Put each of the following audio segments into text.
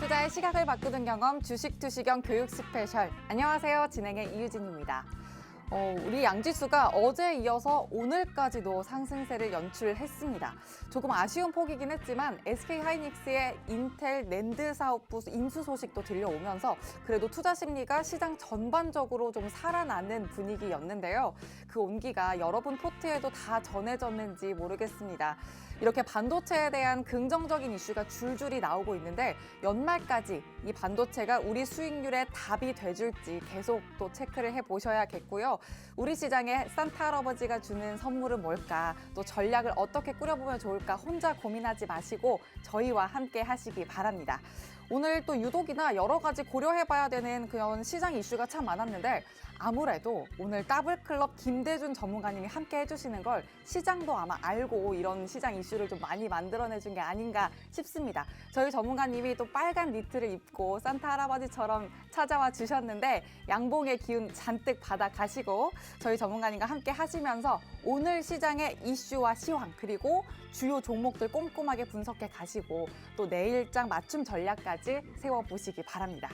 투자의 시각을 바꾸는 경험 주식 투시경 교육 스페셜. 안녕하세요. 진행의 이유진입니다. 우리 양지수가 어제에 이어서 오늘까지도 상승세를 연출했습니다. 조금 아쉬운 폭이긴 했지만 SK하이닉스의 인텔 낸드 사업부 인수 소식도 들려오면서 그래도 투자 심리가 시장 전반적으로 좀 살아나는 분위기였는데요. 그 온기가 여러분 포트에도 다 전해졌는지 모르겠습니다. 이렇게 반도체에 대한 긍정적인 이슈가 줄줄이 나오고 있는데 연말까지 이 반도체가 우리 수익률에 답이 돼줄지 계속 또 체크를 해보셔야겠고요. 우리 시장에 산타 할아버지가 주는 선물은 뭘까? 또 전략을 어떻게 꾸려보면 좋을까? 혼자 고민하지 마시고 저희와 함께 하시기 바랍니다. 오늘 또 유독이나 여러 가지 고려해봐야 되는 그런 시장 이슈가 참 많았는데 아무래도 오늘 더블클럽 김대준 전문가님이 함께 해주시는 걸 시장도 아마 알고 이런 시장 이슈를 좀 많이 만들어내준 게 아닌가 싶습니다. 저희 전문가님이 또 빨간 니트를 입고 산타 할아버지처럼 찾아와 주셨는데 양봉의 기운 잔뜩 받아가시고 저희 전문가님과 함께 하시면서 오늘 시장의 이슈와 시황 그리고 주요 종목들 꼼꼼하게 분석해 가시고 또 내일장 맞춤 전략까지 세워보시기 바랍니다.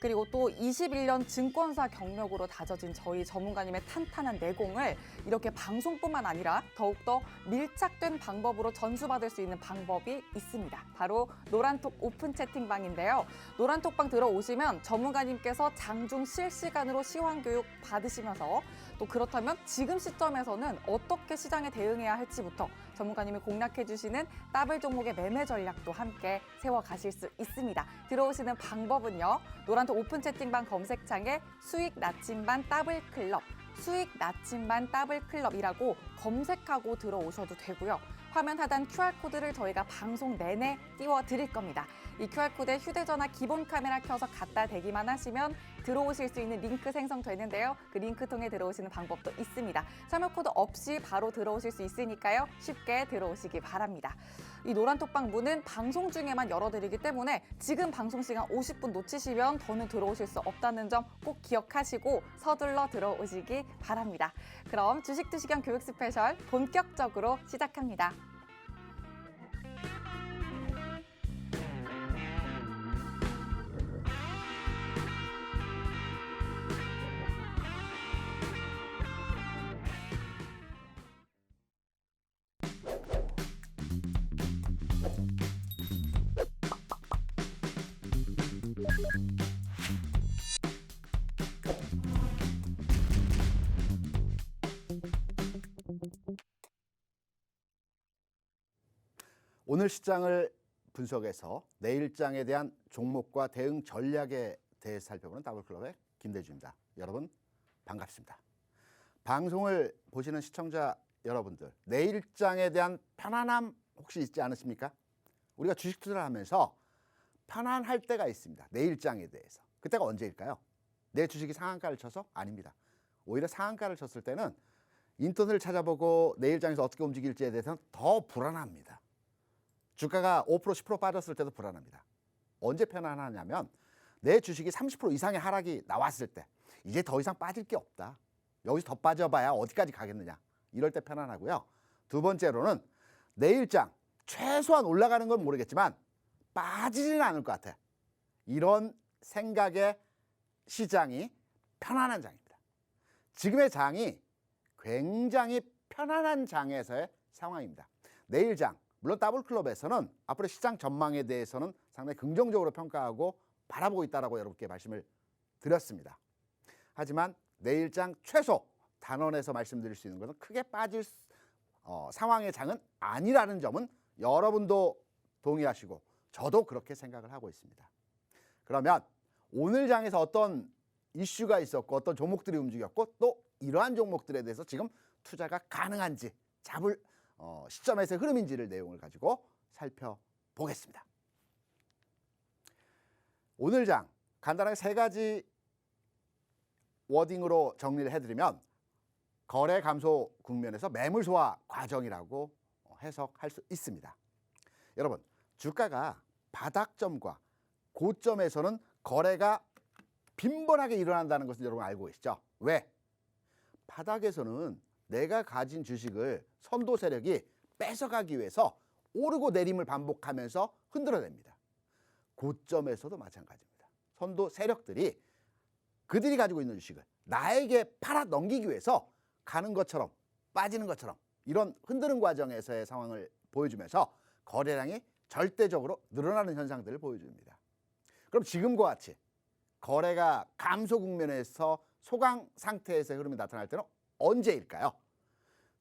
그리고 또 21년 증권사 경력으로 다져진 저희 전문가님의 탄탄한 내공을 이렇게 방송뿐만 아니라 더욱더 밀착된 방법으로 전수받을 수 있는 방법이 있습니다. 바로 노란톡 오픈 채팅방인데요. 노란톡방 들어오시면 전문가님께서 장중 실시간으로 시황 교육 받으시면서 또 그렇다면 지금 시점에서는 어떻게 시장에 대응해야 할지부터 전문가님이 공략해 주시는 더블 종목의 매매 전략도 함께 세워가실 수 있습니다. 들어오시는 방법은요. 노란톡 오픈 채팅방 검색창에 수익 나침반 더블 클럽, 수익 나침반 더블 클럽이라고 검색하고 들어오셔도 되고요. 화면 하단 QR코드를 저희가 방송 내내 띄워드릴 겁니다. 이 QR코드에 휴대전화 기본 카메라 켜서 갖다 대기만 하시면 들어오실 수 있는 링크 생성되는데요. 그 링크 통해 들어오시는 방법도 있습니다. 참여 코드 없이 바로 들어오실 수 있으니까요. 쉽게 들어오시기 바랍니다. 이 노란톡방 문은 방송 중에만 열어드리기 때문에 지금 방송 시간 50분 놓치시면 더는 들어오실 수 없다는 점 꼭 기억하시고 서둘러 들어오시기 바랍니다. 그럼 주식 투시경 교육 스페셜 본격적으로 시작합니다. 오늘 시장을 분석해서 내일장에 대한 종목과 대응 전략에 대해 살펴보는 더블클럽의 김대준입니다. 여러분 반갑습니다. 방송을 보시는 시청자 여러분들, 내일장에 대한 편안함 혹시 있지 않으십니까? 우리가 주식 투자를 하면서 편안할 때가 있습니다. 내일장에 대해서. 그때가 언제일까요? 내 주식이 상한가를 쳐서? 아닙니다. 오히려 상한가를 쳤을 때는 인터넷을 찾아보고 내일장에서 어떻게 움직일지에 대해서는 더 불안합니다. 주가가 5% 10% 빠졌을 때도 불안합니다. 언제 편안하냐면 내 주식이 30% 이상의 하락이 나왔을 때 이제 더 이상 빠질 게 없다. 여기서 더 빠져봐야 어디까지 가겠느냐. 이럴 때 편안하고요. 두 번째로는 내일장 최소한 올라가는 건 모르겠지만 빠지지는 않을 것 같아. 이런 생각의 시장이 편안한 장입니다. 지금의 장이 굉장히 편안한 장에서의 상황입니다. 내일장 물론 더블클럽에서는 앞으로 시장 전망에 대해서는 상당히 긍정적으로 평가하고 바라보고 있다라고 여러분께 말씀을 드렸습니다. 하지만 내일장 최소 단원에서 말씀드릴 수 있는 것은 크게 빠질 상황의 장은 아니라는 점은 여러분도 동의하시고 저도 그렇게 생각을 하고 있습니다. 그러면 오늘 장에서 어떤 이슈가 있었고 어떤 종목들이 움직였고 또 이러한 종목들에 대해서 지금 투자가 가능한지 잡을 시점에서의 흐름인지를 내용을 가지고 살펴보겠습니다. 오늘 장 간단하게 세 가지 워딩으로 정리를 해드리면 거래 감소 국면에서 매물 소화 과정이라고 해석할 수 있습니다. 여러분 주가가 바닥점과 고점에서는 거래가 빈번하게 일어난다는 것을 여러분 알고 계시죠? 왜? 바닥에서는 내가 가진 주식을 선도 세력이 뺏어가기 위해서 오르고 내림을 반복하면서 흔들어냅니다. 고점에서도 마찬가지입니다. 선도 세력들이 그들이 가지고 있는 주식을 나에게 팔아 넘기기 위해서 가는 것처럼 빠지는 것처럼 이런 흔드는 과정에서의 상황을 보여주면서 거래량이 절대적으로 늘어나는 현상들을 보여줍니다. 그럼 지금과 같이 거래가 감소 국면에서 소강 상태에서의 흐름이 나타날 때는 언제일까요?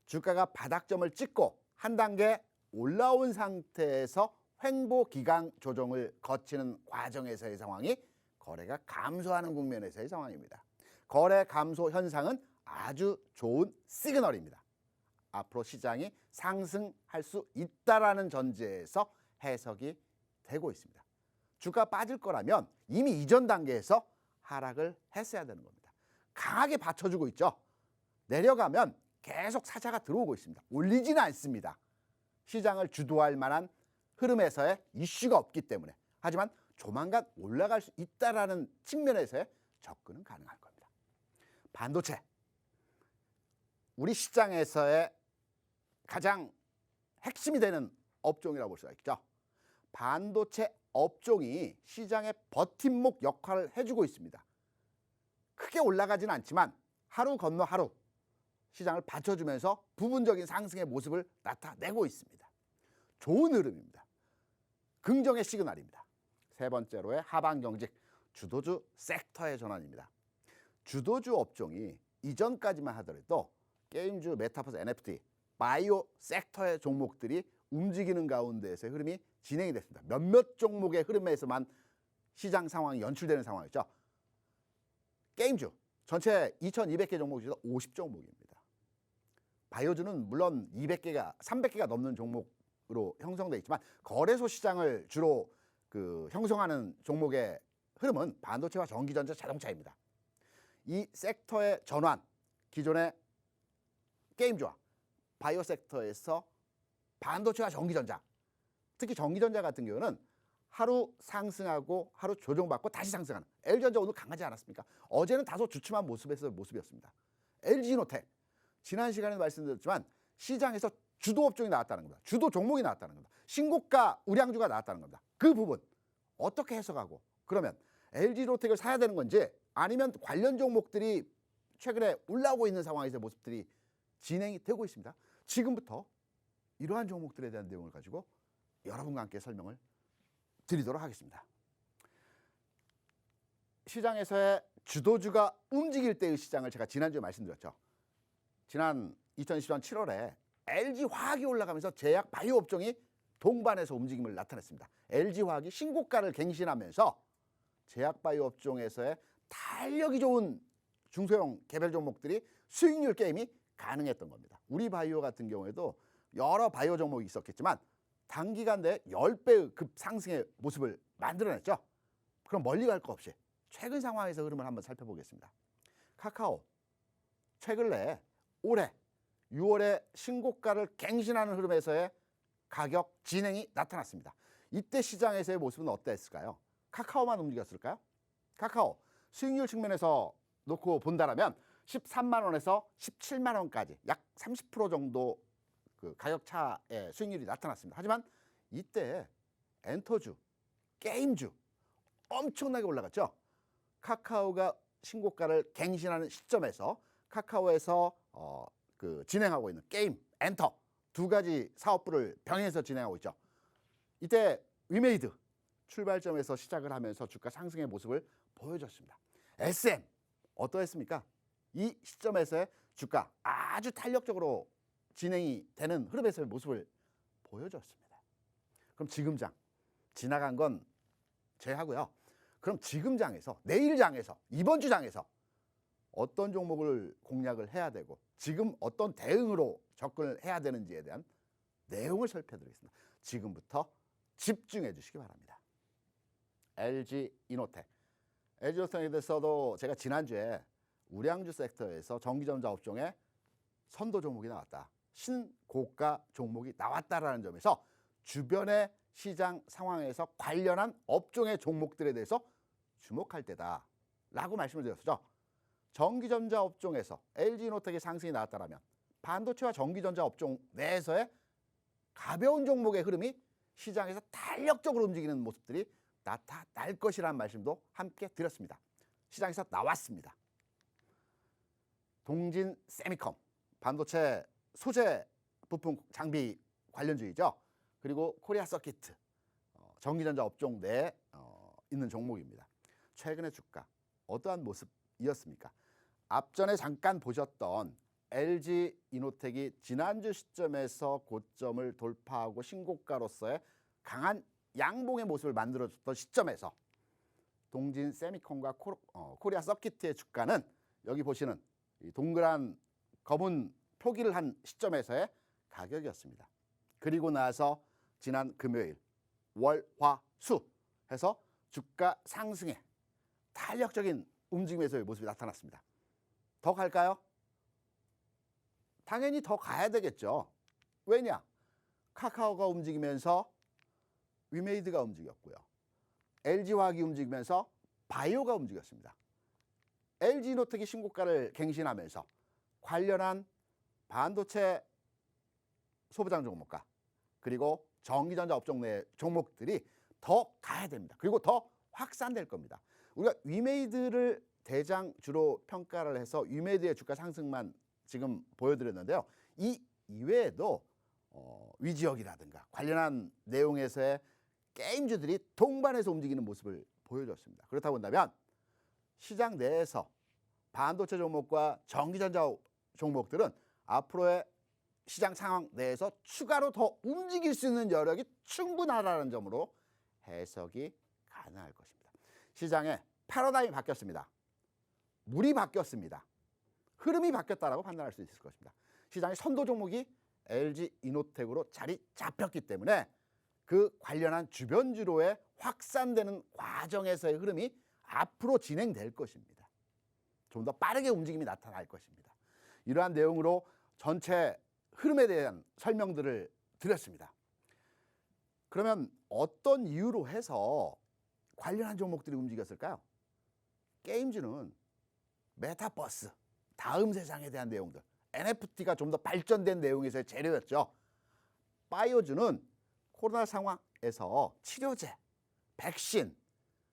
주가가 바닥점을 찍고 한 단계 올라온 상태에서 횡보 기강 조정을 거치는 과정에서의 상황이 거래가 감소하는 국면에서의 상황입니다. 거래 감소 현상은 아주 좋은 시그널입니다. 앞으로 시장이 상승할 수 있다라는 전제에서 해석이 되고 있습니다. 주가 빠질 거라면 이미 이전 단계에서 하락을 했어야 되는 겁니다. 강하게 받쳐주고 있죠. 내려가면 계속 사자가 들어오고 있습니다. 올리지는 않습니다. 시장을 주도할 만한 흐름에서의 이슈가 없기 때문에. 하지만 조만간 올라갈 수 있다라는 측면에서의 접근은 가능할 겁니다. 반도체, 우리 시장에서의 가장 핵심이 되는 업종이라고 볼 수가 있죠. 반도체 업종이 시장의 버팀목 역할을 해주고 있습니다. 크게 올라가지는 않지만 하루 건너 하루 시장을 받쳐주면서 부분적인 상승의 모습을 나타내고 있습니다. 좋은 흐름입니다. 긍정의 시그널입니다. 세 번째로의 하방 경직, 주도주 섹터의 전환입니다. 주도주 업종이 이전까지만 하더라도 게임주, 메타버스, NFT, 바이오 섹터의 종목들이 움직이는 가운데에서의 흐름이 진행이 됐습니다. 몇몇 종목의 흐름에서만 시장 상황이 연출되는 상황이죠. 게임주 전체 2200개 종목 중에서 50종목입니다. 바이오주는 물론 200개가 300개가 넘는 종목으로 형성되어 있지만 거래소 시장을 주로 형성하는 종목의 흐름은 반도체와 전기전자, 자동차입니다. 이 섹터의 전환, 기존의 게임주와 바이오 섹터에서 반도체와 전기전자, 특히 전기전자 같은 경우는 하루 상승하고 하루 조정받고 다시 상승하는, LG전자 오늘 강하지 않았습니까? 어제는 다소 주춤한 모습이었습니다. LG노텍, 지난 시간에 말씀드렸지만 시장에서 주도 업종이 나왔다는 겁니다. 주도 종목이 나왔다는 겁니다. 신고가 우량주가 나왔다는 겁니다. 그 부분 어떻게 해석하고, 그러면 LG노텍을 사야 되는 건지 아니면 관련 종목들이 최근에 올라오고 있는 상황에서 모습들이 진행이 되고 있습니다. 지금부터 이러한 종목들에 대한 내용을 가지고 여러분과 함께 설명을 드리도록 하겠습니다. 시장에서의 주도주가 움직일 때의 시장을 제가 지난주에 말씀드렸죠. 지난 2020년 7월에 LG화학이 올라가면서 제약 바이오 업종이 동반해서 움직임을 나타냈습니다. LG화학이 신고가를 갱신하면서 제약 바이오 업종에서의 탄력이 좋은 중소형 개별 종목들이 수익률 게임이 가능했던 겁니다. 우리 바이오 같은 경우에도 여러 바이오 종목이 있었겠지만 단기간 내에 10배의 급상승의 모습을 만들어냈죠. 그럼 멀리 갈 거 없이 최근 상황에서 흐름을 한번 살펴보겠습니다. 카카오, 최근 내에 올해 6월에 신고가를 갱신하는 흐름에서의 가격 진행이 나타났습니다. 이때 시장에서의 모습은 어땠을까요? 카카오만 움직였을까요? 카카오 수익률 측면에서 놓고 본다라면 13만 원에서 17만 원까지 약 30% 정도 가격 차의 수익률이 나타났습니다. 하지만 이때 엔터주, 게임주 엄청나게 올라갔죠. 카카오가 신고가를 갱신하는 시점에서 카카오에서 진행하고 있는 게임, 엔터 두 가지 사업부를 병행해서 진행하고 있죠. 이때 위메이드 출발점에서 시작을 하면서 주가 상승의 모습을 보여줬습니다. SM 어떠했습니까? 이 시점에서의 주가 아주 탄력적으로 진행이 되는 흐름에서의 모습을 보여줬습니다. 그럼 지금 장 지나간 건 제하고요. 그럼 지금 장에서, 내일 장에서, 이번 주 장에서 어떤 종목을 공략을 해야 되고 지금 어떤 대응으로 접근을 해야 되는지에 대한 내용을 살펴드리겠습니다. 지금부터 집중해 주시기 바랍니다. LG이노텍. LG이노텍에 대해서도 제가 지난주에 우량주 섹터에서 전기전자 업종에 선도 종목이 나왔다, 신고가 종목이 나왔다라는 점에서 주변의 시장 상황에서 관련한 업종의 종목들에 대해서 주목할 때다라고 말씀을 드렸죠. 전기전자 업종에서 LG이노텍의 상승이 나왔다면 반도체와 전기전자 업종 내에서의 가벼운 종목의 흐름이 시장에서 탄력적으로 움직이는 모습들이 나타날 것이라는 말씀도 함께 드렸습니다. 시장에서 나왔습니다. 동진 세미컴, 반도체 소재 부품 장비 관련주이죠. 그리고 코리아 서키트, 전기전자 업종 내에 있는 종목입니다. 최근의 주가 어떠한 모습이었습니까? 앞전에 잠깐 보셨던 LG 이노텍이 지난주 시점에서 고점을 돌파하고 신고가로서의 강한 양봉의 모습을 만들어줬던 시점에서 동진 세미컴과 코리아 서키트의 주가는 여기 보시는 이 동그란 검은 표기를 한 시점에서의 가격이었습니다. 그리고 나서 지난 금요일 월, 화, 수 해서 주가 상승에 탄력적인 움직임에서의 모습이 나타났습니다. 더 갈까요? 당연히 더 가야 되겠죠. 왜냐? 카카오가 움직이면서 위메이드가 움직였고요. LG화학이 움직이면서 바이오가 움직였습니다. LG노텍이 신고가를 갱신하면서 관련한 반도체 소부장 종목과 그리고 전기전자 업종 내 종목들이 더 가야 됩니다. 그리고 더 확산될 겁니다. 우리가 위메이드를 대장주로 평가를 해서 위메이드의 주가 상승만 지금 보여드렸는데요. 이 이외에도 위지역이라든가 관련한 내용에서의 게임주들이 동반해서 움직이는 모습을 보여줬습니다. 그렇다고 한다면 시장 내에서 반도체 종목과 전기전자 종목들은 앞으로의 시장 상황 내에서 추가로 더 움직일 수 있는 여력이 충분하다는 점으로 해석이 가능할 것입니다. 시장의 패러다임이 바뀌었습니다. 물이 바뀌었습니다. 흐름이 바뀌었다라고 판단할 수 있을 것입니다. 시장의 선도 종목이 LG 이노텍으로 자리 잡혔기 때문에 그 관련한 주변주로의 확산되는 과정에서의 흐름이 앞으로 진행될 것입니다. 좀 더 빠르게 움직임이 나타날 것입니다. 이러한 내용으로 전체 흐름에 대한 설명들을 드렸습니다. 그러면 어떤 이유로 해서 관련한 종목들이 움직였을까요? 게임주는 메타버스, 다음 세상에 대한 내용들, NFT가 좀 더 발전된 내용에서의 재료였죠. 바이오주는 코로나 상황에서 치료제, 백신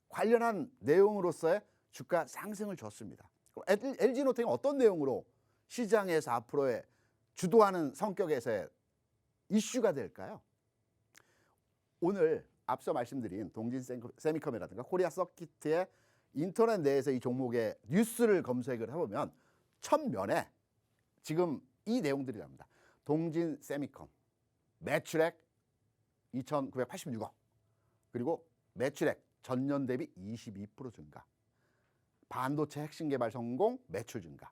관련한 내용으로서의 주가 상승을 줬습니다. LG노텍은 어떤 내용으로 시장에서 앞으로의 주도하는 성격에서의 이슈가 될까요? 오늘 앞서 말씀드린 동진 세미컴이라든가 코리아 서키트의 인터넷 내에서 이 종목의 뉴스를 검색을 해보면 첫 면에 지금 이 내용들이 나옵니다. 동진 세미컴 매출액 2,986억, 그리고 매출액 전년 대비 22% 증가, 반도체 핵심 개발 성공, 매출 증가.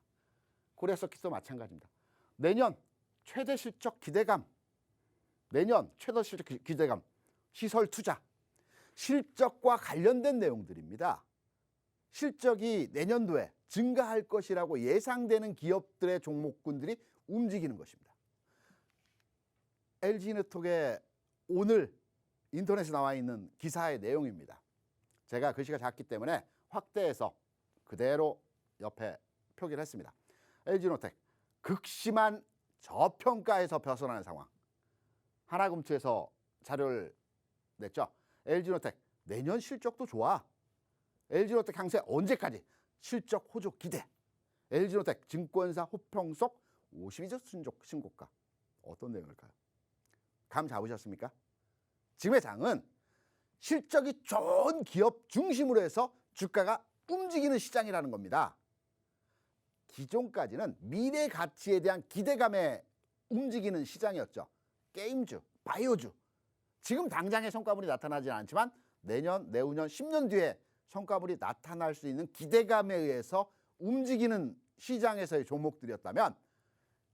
코리아 서킷도 마찬가지입니다. 내년 최대 실적 기대감, 시설 투자, 실적과 관련된 내용들입니다. 실적이 내년도에 증가할 것이라고 예상되는 기업들의 종목군들이 움직이는 것입니다. LG네트워크의 오늘 인터넷에 나와 있는 기사의 내용입니다. 제가 글씨가 작기 때문에 확대해서 그대로 옆에 표기를 했습니다. LG노텍 극심한 저평가에서 벗어나는 상황. 하나금투에서 자료를 냈죠. LG노텍 내년 실적도 좋아. LG노텍 향세 언제까지? 실적 호조 기대. LG노텍 증권사 호평속 52주 신고가. 어떤 내용일까요? 감 잡으셨습니까? 지금의 장은 실적이 좋은 기업 중심으로 해서 주가가 움직이는 시장이라는 겁니다. 기존까지는 미래 가치에 대한 기대감에 움직이는 시장이었죠. 게임주, 바이오주. 지금 당장의 성과물이 나타나지 않지만 내년, 내후년, 10년 뒤에 성과물이 나타날 수 있는 기대감에 의해서 움직이는 시장에서의 종목들이었다면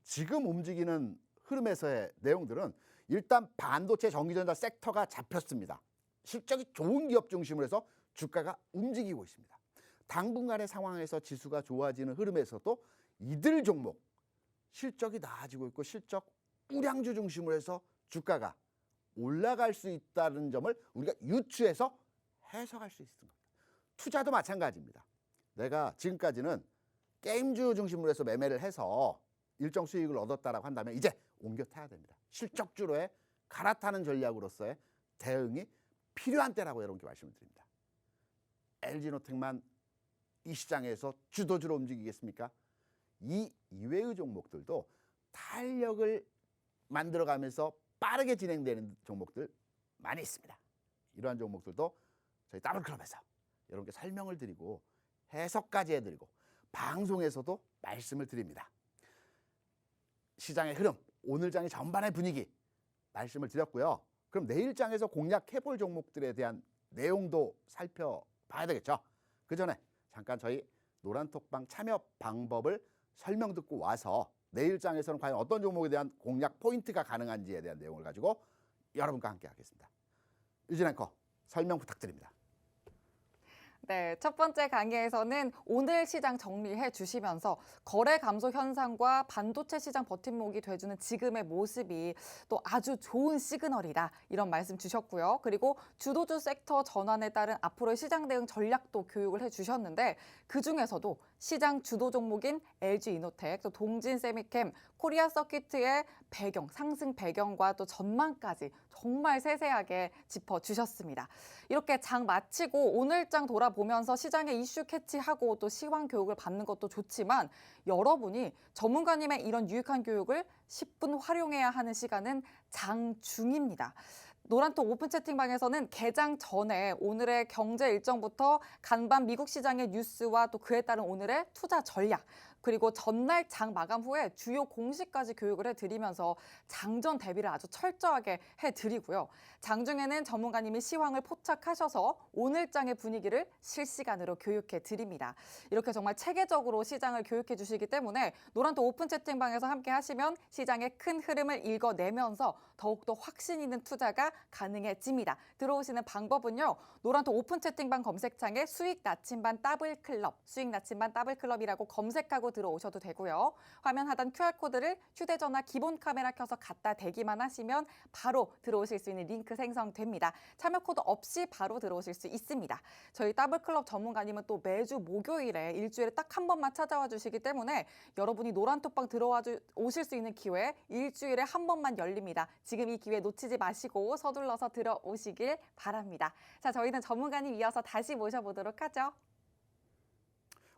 지금 움직이는 흐름에서의 내용들은 일단 반도체 전기전자 섹터가 잡혔습니다. 실적이 좋은 기업 중심으로 해서 주가가 움직이고 있습니다. 당분간의 상황에서 지수가 좋아지는 흐름에서도 이들 종목 실적이 나아지고 있고 실적 우량주 중심으로 해서 주가가 올라갈 수 있다는 점을 우리가 유추해서 해석할 수 있는 겁니다. 투자도 마찬가지입니다. 내가 지금까지는 게임주 중심으로 해서 매매를 해서 일정 수익을 얻었다라고 한다면 이제 옮겨 타야 됩니다. 실적주로의 갈아타는 전략으로서의 대응이 필요한 때라고 여러분께 말씀을 드립니다. LG노텍만 이 시장에서 주도주로 움직이겠습니까? 이 이외의 종목들도 탄력을 만들어가면서 빠르게 진행되는 종목들 많이 있습니다. 이러한 종목들도 저희 더블클럽에서 여러분께 설명을 드리고 해석까지 해드리고 방송에서도 말씀을 드립니다. 시장의 흐름, 오늘 장의 전반의 분위기 말씀을 드렸고요. 그럼 내일 장에서 공략해볼 종목들에 대한 내용도 살펴봐야 되겠죠. 그 전에 잠깐 저희 노란톡방 참여 방법을 설명 듣고 와서 내일 장에서는 과연 어떤 종목에 대한 공략 포인트가 가능한지에 대한 내용을 가지고 여러분과 함께 하겠습니다. 유진 앵커 설명 부탁드립니다. 네, 첫 번째 강의에서는 오늘 시장 정리해 주시면서 거래 감소 현상과 반도체 시장 버팀목이 돼주는 지금의 모습이 또 아주 좋은 시그널이다 이런 말씀 주셨고요. 그리고 주도주 섹터 전환에 따른 앞으로의 시장 대응 전략도 교육을 해주셨는데 그중에서도 시장 주도 종목인 LG이노텍, 또 동진세미캠, 코리아 서키트의 배경, 상승 배경과 또 전망까지 정말 세세하게 짚어주셨습니다. 이렇게 장 마치고 오늘 장 돌아보면서 시장의 이슈 캐치하고 또 시황 교육을 받는 것도 좋지만 여러분이 전문가님의 이런 유익한 교육을 10분 활용해야 하는 시간은 장 중입니다. 노란톡 오픈 채팅방에서는 개장 전에 오늘의 경제 일정부터 간밤 미국 시장의 뉴스와 또 그에 따른 오늘의 투자 전략, 그리고 전날 장 마감 후에 주요 공시까지 교육을 해드리면서 장전 대비를 아주 철저하게 해드리고요. 장중에는 전문가님이 시황을 포착하셔서 오늘 장의 분위기를 실시간으로 교육해드립니다. 이렇게 정말 체계적으로 시장을 교육해 주시기 때문에 노란톡 오픈 채팅방에서 함께 하시면 시장의 큰 흐름을 읽어내면서 더욱더 확신 있는 투자가 가능해집니다. 들어오시는 방법은요. 노란톡 오픈 채팅방 검색창에 수익 나침반 더블클럽, 수익 나침반 더블클럽이라고 검색하고 들어오셔도 되고요. 화면 하단 QR코드를 휴대전화 기본 카메라 켜서 갖다 대기만 하시면 바로 들어오실 수 있는 링크 생성됩니다. 참여 코드 없이 바로 들어오실 수 있습니다. 저희 더블클럽 전문가님은 또 매주 목요일에 일주일에 딱 한 번만 찾아와 주시기 때문에 여러분이 노란톡방 들어와 오실 수 있는 기회 일주일에 한 번만 열립니다. 지금 이 기회 놓치지 마시고 서둘러서 들어오시길 바랍니다. 자, 저희는 전문가님 이어서 다시 모셔보도록 하죠.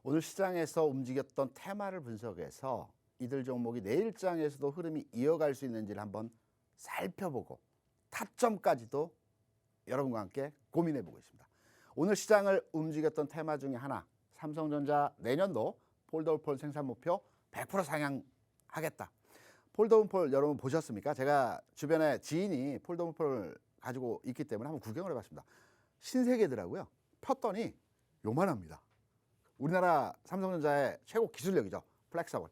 오늘 시장에서 움직였던 테마를 분석해서 이들 종목이 내일장에서도 흐름이 이어갈 수 있는지를 한번 살펴보고 타점까지도 여러분과 함께 고민해보고 있습니다. 오늘 시장을 움직였던 테마 중에 하나, 삼성전자 내년도 폴더블 생산 목표 100% 상향하겠다. 폴더블 여러분 보셨습니까? 제가 주변에 지인이 폴더블 가지고 있기 때문에 한번 구경을 해봤습니다. 신세계더라고요. 폈더니 요만합니다. 우리나라 삼성전자의 최고 기술력이죠. 플렉서블.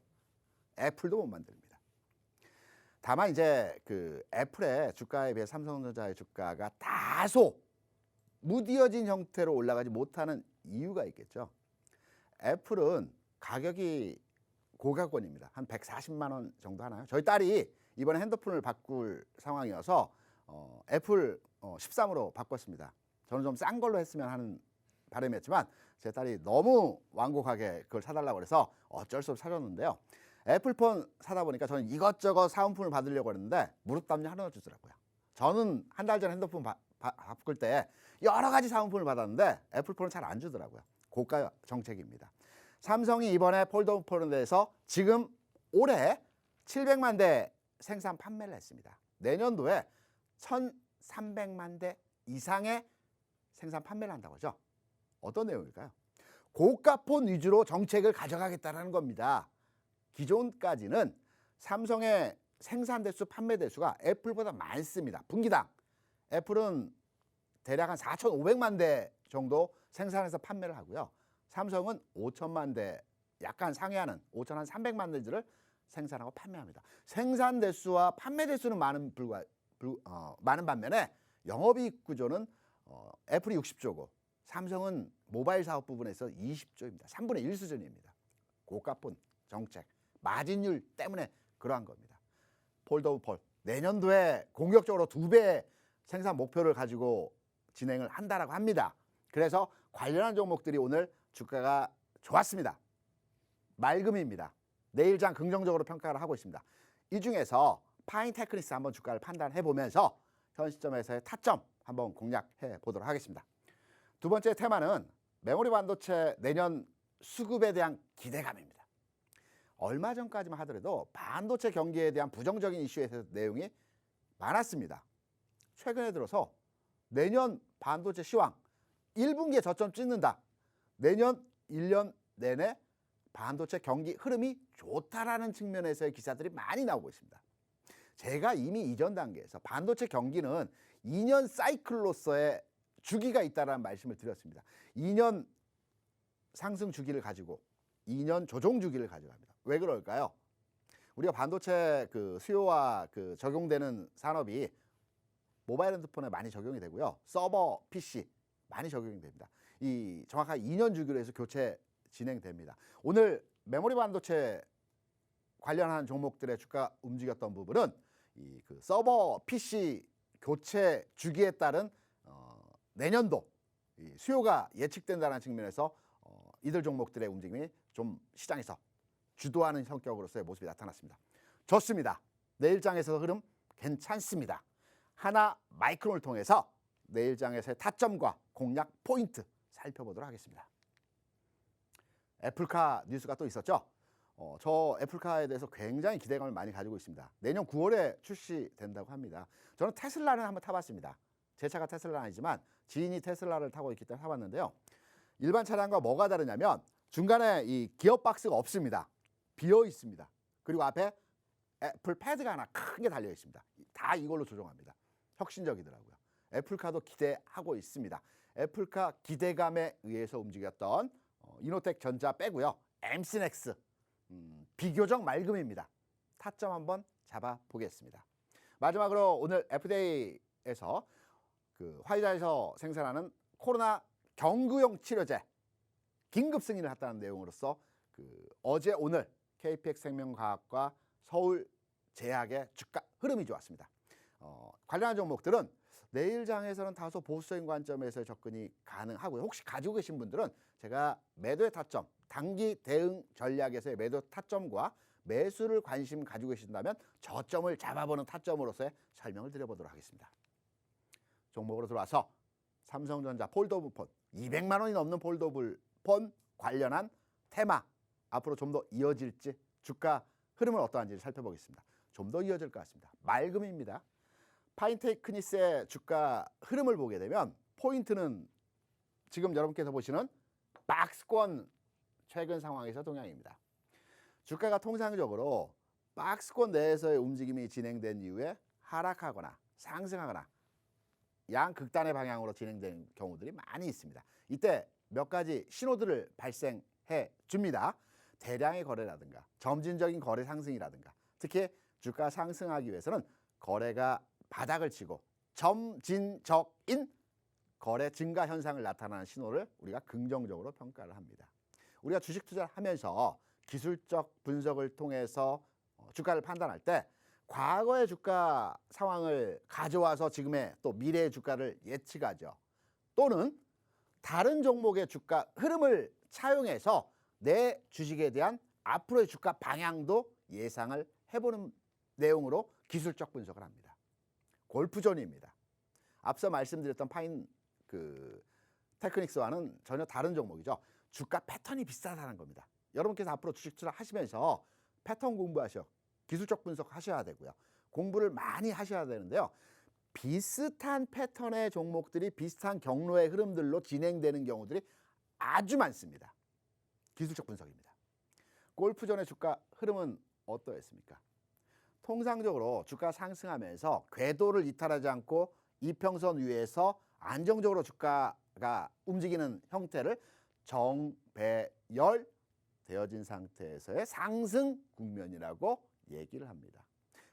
애플도 못 만듭니다. 다만 이제 그 애플의 주가에 비해 삼성전자의 주가가 다소 무디어진 형태로 올라가지 못하는 이유가 있겠죠. 애플은 가격이 고가권입니다. 한 140만 원 정도 하나요? 저희 딸이 이번에 핸드폰을 바꿀 상황이어서 애플 13으로 바꿨습니다. 저는 좀 싼 걸로 했으면 하는 바람이었지만 제 딸이 너무 완곡하게 그걸 사달라고 그래서 어쩔 수 없이 사줬는데요. 애플폰 사다 보니까 저는 이것저것 사은품을 받으려고 했는데 무릎 담요 하나 주더라고요. 저는 한 달 전 핸드폰 바꿀 때 여러 가지 사은품을 받았는데 애플폰은 잘 안 주더라고요. 고가 정책입니다. 삼성이 이번에 폴더블 폰에 대해서 지금 올해 700만 대 생산 판매를 했습니다. 내년도에 1,300만 대 이상의 생산 판매를 한다고 하죠. 어떤 내용일까요? 고가폰 위주로 정책을 가져가겠다는 겁니다. 기존까지는 삼성의 생산 대수, 판매 대수가 애플보다 많습니다. 분기당. 애플은 대략 한 4,500만 대 정도 생산해서 판매를 하고요. 삼성은 5천만 대, 약간 상회하는 5,300만 대를 생산하고 판매합니다. 생산 대수와 판매 대수는 많은 반면에 영업이익 구조는 애플이 60조고 삼성은 모바일 사업 부분에서 20조입니다. 3분의 1 수준입니다. 고가폰 정책, 마진율 때문에 그러한 겁니다. 폴더블 내년도에 공격적으로 2배 생산 목표를 가지고 진행을 한다라고 합니다. 그래서 관련한 종목들이 오늘 주가가 좋았습니다. 맑음입니다. 내일장 긍정적으로 평가를 하고 있습니다. 이 중에서 파인테크닉스 한번 주가를 판단해 보면서 현 시점에서의 타점 한번 공략해 보도록 하겠습니다. 두 번째 테마는 메모리 반도체 내년 수급에 대한 기대감입니다. 얼마 전까지만 하더라도 반도체 경기에 대한 부정적인 이슈에 대해서 내용이 많았습니다. 최근에 들어서 내년 반도체 시황 1분기에 저점 찍는다. 내년 1년 내내 반도체 경기 흐름이 좋다라는 측면에서의 기사들이 많이 나오고 있습니다. 제가 이미 이전 단계에서 반도체 경기는 2년 사이클로서의 주기가 있다라는 말씀을 드렸습니다. 2년 상승 주기를 가지고 2년 조정 주기를 가져갑니다. 왜 그럴까요? 우리가 반도체 그 수요와 그 적용되는 산업이 모바일 핸드폰에 많이 적용이 되고요. 서버 PC 많이 적용이 됩니다. 이 정확하게 2년 주기로 해서 교체 진행됩니다. 오늘 메모리 반도체 관련한 종목들의 주가 움직였던 부분은 이 그 서버 PC 교체 주기에 따른 내년도 이 수요가 예측된다는 측면에서 이들 종목들의 움직임이 좀 시장에서 주도하는 성격으로서의 모습이 나타났습니다. 좋습니다. 내일장에서 흐름 괜찮습니다. 하나 마이크론을 통해서 내일장에서의 타점과 공략 포인트 살펴보도록 하겠습니다. 애플카 뉴스가 또 있었죠. 저 애플카에 대해서 굉장히 기대감을 많이 가지고 있습니다. 내년 9월에 출시된다고 합니다. 저는 테슬라를 한번 타봤습니다. 제 차가 테슬라는 아니지만 지인이 테슬라를 타고 있기 때문에 타봤는데요. 일반 차량과 뭐가 다르냐면 중간에 이 기어박스가 없습니다. 비어 있습니다. 그리고 앞에 애플 패드가 하나 큰 게 달려 있습니다. 다 이걸로 조종합니다. 혁신적이더라고요. 애플카도 기대하고 있습니다. 애플카 기대감에 의해서 움직였던 이노텍 전자 빼고요. 엠시넥스 비교적 맑음입니다. 타점 한번 잡아보겠습니다. 마지막으로 오늘 FDA에서 그 화이자에서 생산하는 코로나 경구용 치료제 긴급 승인을 했다는 내용으로서 그 어제 오늘 KPX 생명과학과 서울제약의 주가 흐름이 좋았습니다. 관련한 종목들은 내일장에서는 다소 보수적인 관점에서 접근이 가능하고요. 혹시 가지고 계신 분들은 제가 매도의 타점, 단기 대응 전략에서의 매도 타점과 매수를 관심 가지고 계신다면 저점을 잡아보는 타점으로서의 설명을 드려보도록 하겠습니다. 종목으로 들어와서 삼성전자 폴더블 폰 200만 원이 넘는 폴더블 폰 관련한 테마 앞으로 좀 더 이어질지 주가 흐름은 어떠한지 살펴보겠습니다. 좀 더 이어질 것 같습니다. 맑음입니다. 파인테크니스의 주가 흐름을 보게 되면 포인트는 지금 여러분께서 보시는 박스권 최근 상황에서 동향입니다. 주가가 통상적으로 박스권 내에서의 움직임이 진행된 이후에 하락하거나 상승하거나 양극단의 방향으로 진행되는 경우들이 많이 있습니다. 이때 몇 가지 신호들을 발생해 줍니다. 대량의 거래라든가 점진적인 거래 상승이라든가 특히 주가 상승하기 위해서는 거래가 바닥을 치고 점진적인 거래 증가 현상을 나타나는 신호를 우리가 긍정적으로 평가를 합니다. 우리가 주식 투자를 하면서 기술적 분석을 통해서 주가를 판단할 때 과거의 주가 상황을 가져와서 지금의 또 미래의 주가를 예측하죠. 또는 다른 종목의 주가 흐름을 차용해서 내 주식에 대한 앞으로의 주가 방향도 예상을 해보는 내용으로 기술적 분석을 합니다. 골프존입니다. 앞서 말씀드렸던 테크닉스와는 전혀 다른 종목이죠. 주가 패턴이 비슷하다는 겁니다. 여러분께서 앞으로 주식 투자 하시면서 패턴 공부하셔, 기술적 분석 하셔야 되고요. 공부를 많이 하셔야 되는데요. 비슷한 패턴의 종목들이 비슷한 경로의 흐름들로 진행되는 경우들이 아주 많습니다. 기술적 분석입니다. 골프존의 주가 흐름은 어떠했습니까? 통상적으로 주가 상승하면서 궤도를 이탈하지 않고 이평선 위에서 안정적으로 주가가 움직이는 형태를 정배열 되어진 상태에서의 상승 국면이라고 얘기를 합니다.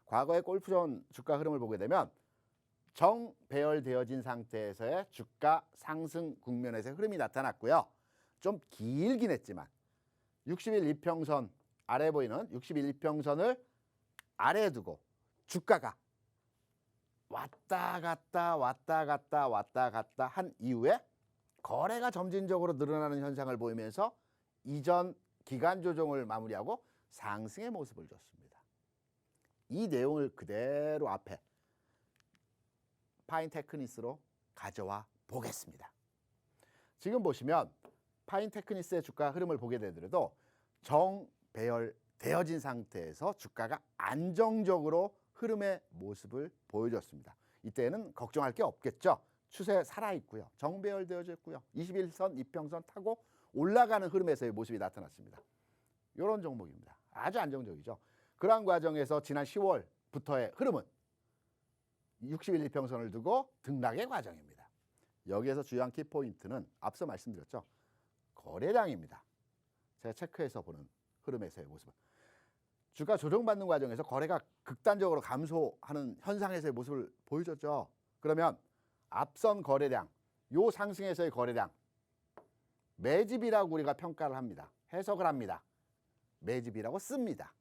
과거의 골프존 주가 흐름을 보게 되면 정배열되어진 상태에서의 주가 상승 국면에서의 흐름이 나타났고요. 좀 길긴 했지만 60일 이평선 아래 보이는 60일 이평선을 아래에 두고 주가가 왔다 갔다 한 이후에 거래가 점진적으로 늘어나는 현상을 보이면서 이전 기간 조정을 마무리하고 상승의 모습을 줬습니다. 이 내용을 그대로 앞에 파인테크니스로 가져와 보겠습니다. 지금 보시면 파인테크닉스의 주가 흐름을 보게 되더라도 정배열되어진 상태에서 주가가 안정적으로 흐름의 모습을 보여줬습니다. 이때는 걱정할 게 없겠죠. 추세 살아있고요. 정배열되어져 있고요. 21선, 이평선 타고 올라가는 흐름에서의 모습이 나타났습니다. 이런 종목입니다. 아주 안정적이죠. 그러한 과정에서 지난 10월부터의 흐름은 60일 이평선을 두고 등락의 과정입니다. 여기에서 주요한 키포인트는 앞서 말씀드렸죠. 거래량입니다. 제가 체크해서 보는 흐름에서의 모습은 주가 조정받는 과정에서 거래가 극단적으로 감소하는 현상에서의 모습을 보여줬죠. 그러면 앞선 거래량, 요 상승에서의 거래량, 매집이라고 우리가 평가를 합니다. 해석을 합니다. 매집이라고 씁니다.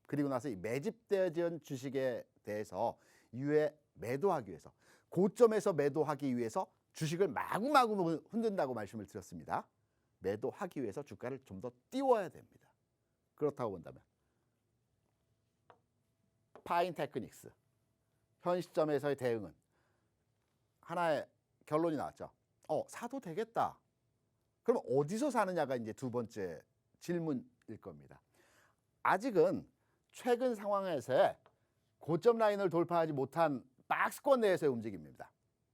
그리고 나서 이 매집되어진 주식에 대해서 이후에 매도하기 위해서, 고점에서 매도하기 위해서 주식을 마구마구 흔든다고 말씀을 드렸습니다. 매도하기 위해서 주가를 좀 더 띄워야 됩니다. 그렇다고 본다면 파인테크닉스 현 시점에서의 대응은 하나의 결론이 나왔죠. 사도 되겠다. 그럼 어디서 사느냐가 이제 두 번째 질문일 겁니다. 아직은 최근 상황에서의 고점 라인을 돌파하지 못한 박스권 내에서의 움직임입니다.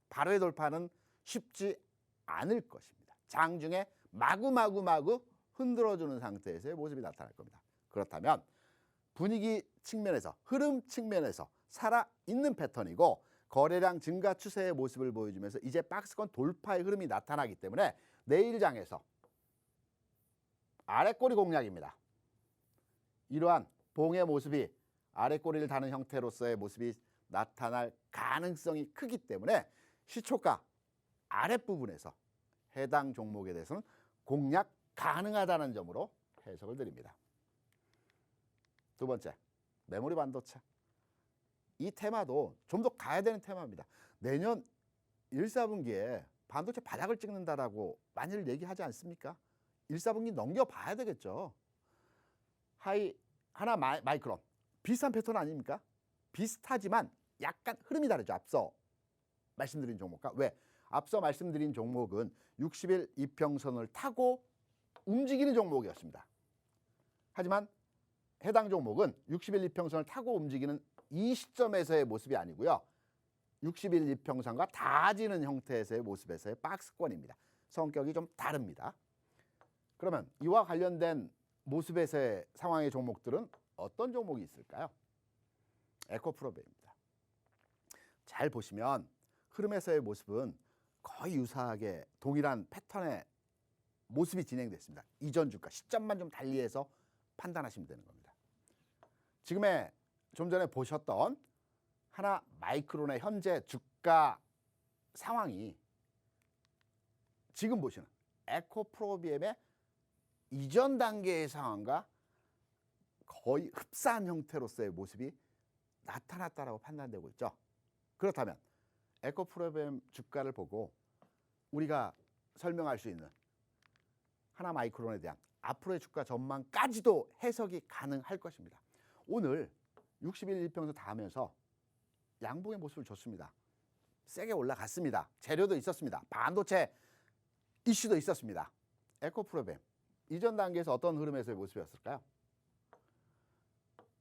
바로의 돌파는 쉽지 않을 것입니다. 장중에 마구마구 흔들어주는 상태에서의 모습이 나타날 겁니다. 그렇다면 분위기 측면에서, 흐름 측면에서 살아있는 패턴이고 거래량 증가 추세의 모습을 보여주면서 이제 박스권 돌파의 흐름이 나타나기 때문에 내일장에서 아래꼬리 공략입니다. 이러한 봉의 모습이 아래꼬리를 다는 형태로서의 모습이 나타날 가능성이 크기 때문에 시초가 아랫부분에서 해당 종목에 대해서는 공략 가능하다는 점으로 해석을 드립니다. 두 번째, 메모리 반도체. 이 테마도 좀 더 가야 되는 테마입니다. 내년 1, 4분기에 반도체 바닥을 찍는다라고 많이들 얘기하지 않습니까? 1, 4분기 넘겨봐야 되겠죠. 하나 마이크론. 비슷한 패턴 아닙니까? 비슷하지만 약간 흐름이 다르죠. 앞서 말씀드린 종목과. 왜? 앞서 말씀드린 종목은 60일 이평선을 타고 움직이는 종목이었습니다. 하지만 해당 종목은 60일 이평선을 타고 움직이는 이 시점에서의 모습이 아니고요. 60일 이평선과 닿아지는 형태에서의 모습에서의 박스권입니다. 성격이 좀 다릅니다. 그러면 이와 관련된 모습에서의 상황의 종목들은 어떤 종목이 있을까요? 에코프로베입니다. 잘 보시면 흐름에서의 모습은 거의 유사하게 동일한 패턴의 모습이 진행됐습니다. 이전 주가 시점만 좀 달리해서 판단하시면 되는 겁니다. 지금의 좀 전에 보셨던 하나 마이크론의 현재 주가 상황이 지금 보시는 에코프로비엠의 이전 단계의 상황과 거의 흡사한 형태로서의 모습이 나타났다라고 판단되고 있죠. 그렇다면 에코프로비엠 주가를 보고 우리가 설명할 수 있는 하나 마이크론에 대한 앞으로의 주가 전망까지도 해석이 가능할 것입니다. 오늘 60일 이평선 닿으면서 양봉의 모습을 줬습니다. 세게 올라갔습니다. 재료도 있었습니다. 반도체 이슈도 있었습니다. 에코프로비엠 이전 단계에서 어떤 흐름에서의 모습이었을까요?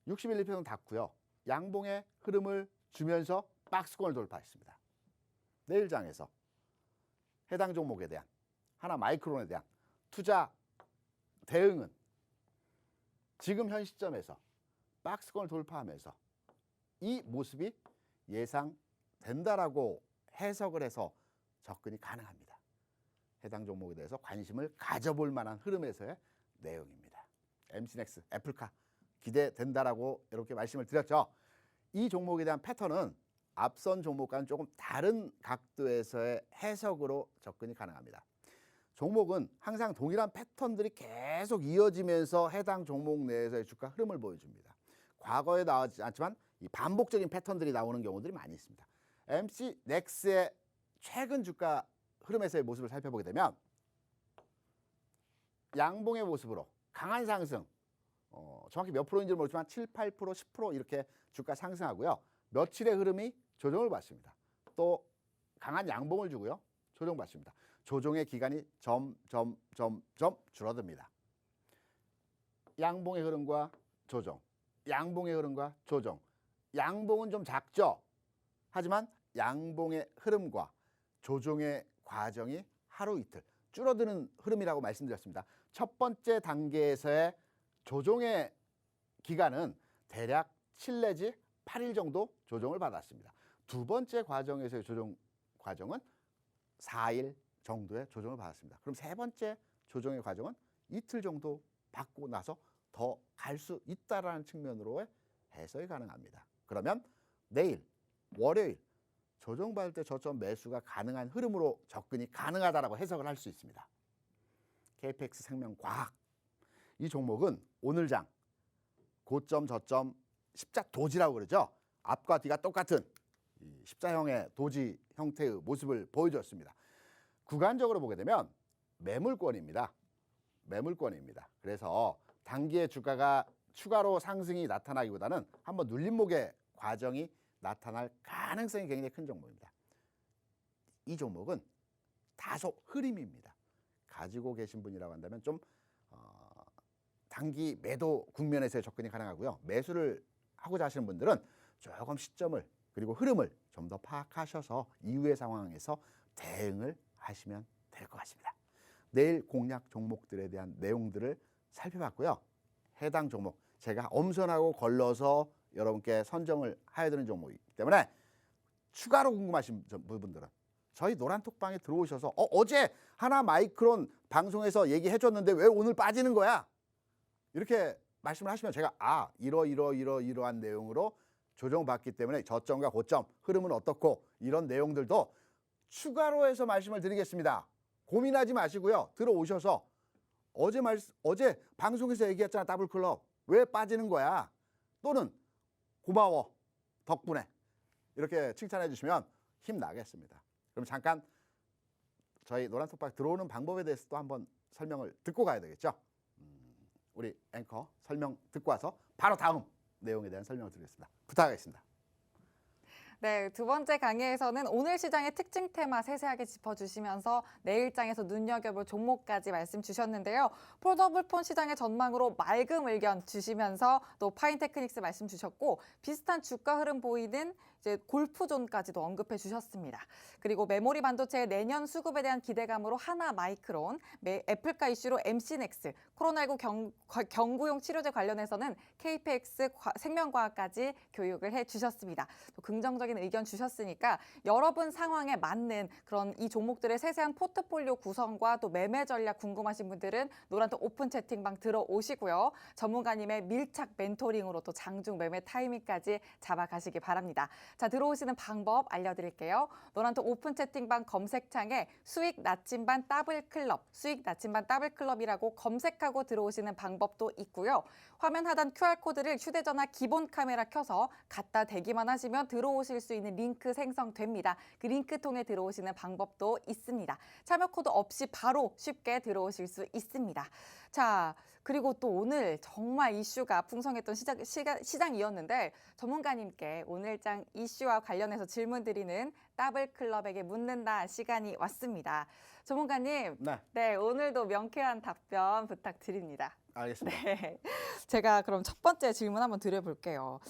60일 이평선 닿고요. 양봉의 흐름을 주면서 박스권을 돌파했습니다. 내일장에서 해당 종목에 대한 하나 마이크론에 대한 투자 대응은 지금 현 시점에서 박스권을 돌파하면서 이 모습이 예상된다라고 해석을 해서 접근이 가능합니다. 해당 종목에 대해서 관심을 가져볼 만한 흐름에서의 내용입니다. MC넥스, 애플카 기대된다라고 이렇게 말씀을 드렸죠. 이 종목에 대한 패턴은 앞선 종목과는 조금 다른 각도에서의 해석으로 접근이 가능합니다. 종목은 항상 동일한 패턴들이 계속 이어지면서 해당 종목 내에서의 주가 흐름을 보여줍니다. 과거에 나오지 않지만 이 반복적인 패턴들이 나오는 경우들이 많이 있습니다. MC넥스의 최근 주가 흐름에서의 모습을 살펴보게 되면 양봉의 모습으로 강한 상승, 정확히 몇 프로인지는 모르지만 7, 8%, 10% 이렇게 주가 상승하고요. 며칠의 흐름이 조정을 받습니다. 또 강한 양봉을 주고요. 조정받습니다. 조정의 기간이 점점 줄어듭니다. 양봉의 흐름과 조정, 양봉의 흐름과 조정. 양봉은 좀 작죠. 하지만 양봉의 흐름과 조정의 과정이 하루 이틀 줄어드는 흐름이라고 말씀드렸습니다. 첫 번째 단계에서의 조정의 기간은 대략 7 내지 8일 정도 조정을 받았습니다. 두 번째 과정에서의 조정 과정은 4일 정도의 조정을 받았습니다. 그럼 세 번째 조정의 과정은 이틀 정도 받고 나서 더 갈 수 있다라는 측면으로의 해석이 가능합니다. 그러면 내일 월요일 조정받을 때 저점 매수가 가능한 흐름으로 접근이 가능하다라고 해석을 할 수 있습니다. KPX 생명과학 이 종목은 오늘 장 고점 저점 십자 도지라고 그러죠. 앞과 뒤가 똑같은 이 십자형의 도지 형태의 모습을 보여줬습니다. 구간적으로 보게 되면 매물권입니다. 매물권입니다. 그래서 단기의 주가가 추가로 상승이 나타나기보다는 한번 눌림목의 과정이 나타날 가능성이 굉장히 큰 종목입니다. 이 종목은 다소 흐림입니다. 가지고 계신 분이라고 한다면 좀 단기 매도 국면에서의 접근이 가능하고요. 매수를 하고자 하시는 분들은 조금 시점을 그리고 흐름을 좀 더 파악하셔서 이후의 상황에서 대응을 하시면 될 것 같습니다. 내일 공략 종목들에 대한 내용들을 살펴봤고요. 해당 종목 제가 엄선하고 걸러서 여러분께 선정을 해야 되는 종목이기 때문에 추가로 궁금하신 분들은 저희 노란톡방에 들어오셔서 어제 하나마이크론 방송에서 얘기해 줬는데 왜 오늘 빠지는 거야? 이렇게 말씀을 하시면 제가 이러한 내용으로 조정받기 때문에 저점과 고점 흐름은 어떻고 이런 내용들도 추가로 해서 말씀을 드리겠습니다. 고민하지 마시고요. 들어오셔서 어제 방송에서 얘기했잖아. 더블클럽 왜 빠지는 거야? 또는 고마워 덕분에 이렇게 칭찬해 주시면 힘나겠습니다. 그럼 잠깐 저희 노란톡방 들어오는 방법에 대해서 또 한번 설명을 듣고 가야 되겠죠. 우리 앵커 설명 듣고 와서 바로 다음 내용에 대한 설명을 드리겠습니다. 부탁하겠습니다. 네, 두 번째 강의에서는 오늘 시장의 특징 테마 세세하게 짚어주시면서 내일장에서 눈여겨볼 종목까지 말씀 주셨는데요. 폴더블폰 시장의 전망으로 맑은 의견 주시면서 또 파인테크닉스 말씀 주셨고 비슷한 주가 흐름 보이는 이제 골프존까지도 언급해 주셨습니다. 그리고 메모리 반도체의 내년 수급에 대한 기대감으로 하나마이크론, 애플카 이슈로 MC넥스, 코로나19 경구용 치료제 관련해서는 KPX 생명과학까지 교육을 해 주셨습니다. 또 긍정적인 의견 주셨으니까 여러분 상황에 맞는 그런 이 종목들의 세세한 포트폴리오 구성과 또 매매 전략 궁금하신 분들은 노란톡 오픈 채팅방 들어오시고요. 전문가님의 밀착 멘토링으로 또 장중 매매 타이밍까지 잡아가시기 바랍니다. 자, 들어오시는 방법 알려드릴게요. 노란톡 오픈 채팅방 검색창에 수익 나침반 더블클럽, 수익 나침반 더블클럽이라고 검색하고 들어오시는 방법도 있고요. 화면 하단 QR코드를 휴대전화 기본 카메라 켜서 갖다 대기만 하시면 들어오실 수 있는 링크 생성됩니다. 그 링크 통해 들어오시는 방법도 있습니다. 참여 코드 없이 바로 쉽게 들어오실 수 있습니다. 자, 그리고 또 오늘 정말 이슈가 풍성했던 시장이었는데 전문가님께 오늘장 이슈와 관련해서 질문 드리는 더블클럽에게 묻는다 시간이 왔습니다. 전문가님, 네, 오늘도 명쾌한 답변 부탁드립니다. 알겠습니다. 네, 제가 그럼 첫 번째 질문 한번 드려볼게요.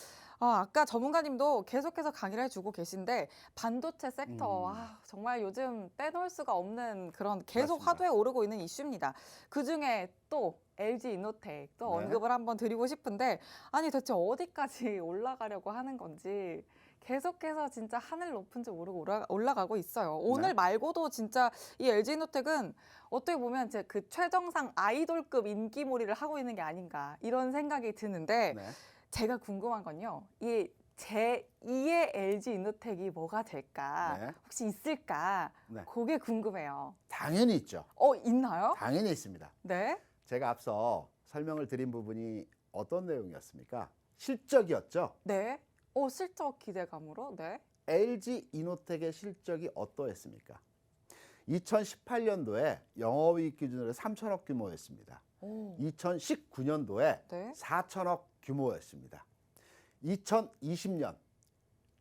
아까 전문가님도 계속해서 강의를 해주고 계신데 반도체 섹터 정말 요즘 빼놓을 수가 없는 그런 계속 맞습니다. 화두에 오르고 있는 이슈입니다. 그중에 또 LG 이노텍 또 언급을 한번 드리고 싶은데 아니 대체 어디까지 올라가려고 하는 건지 계속해서 진짜 하늘 높은 데 오르고 올라가고 있어요. 오늘 말고도 진짜 이 LG 이노텍은 어떻게 보면 제 그 최정상 아이돌급 인기몰이를 하고 있는 게 아닌가 이런 생각이 드는데 제가 궁금한 건요. 이 제2의 LG 이노텍이 뭐가 될까? 혹시 있을까? 그게 궁금해요. 당연히 있죠. 있나요? 당연히 있습니다. 네. 제가 앞서 설명을 드린 부분이 어떤 내용이었습니까? 실적이었죠. 네. 실적 기대감으로. 네. LG 이노텍의 실적이 어떠했습니까? 2018년도에 영업이익 기준으로 3천억 규모였습니다. 2019년도에 4천억 규모였습니다. 2020년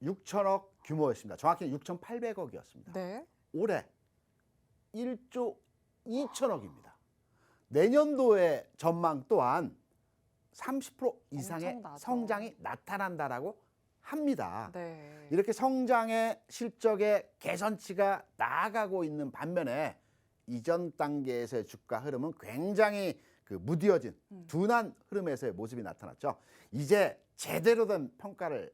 6천억 규모였습니다. 정확히는 6,800억이었습니다. 네. 올해 1조 2천억입니다. 내년도의 전망 또한 30% 이상의 엄청 나죠. 성장이 나타난다라고 합니다. 네. 이렇게 성장의 실적의 개선치가 나아가고 있는 반면에 이전 단계에서의 주가 흐름은 굉장히 무뎌진 둔한 흐름에서의 모습이 나타났죠. 이제 제대로 된 평가를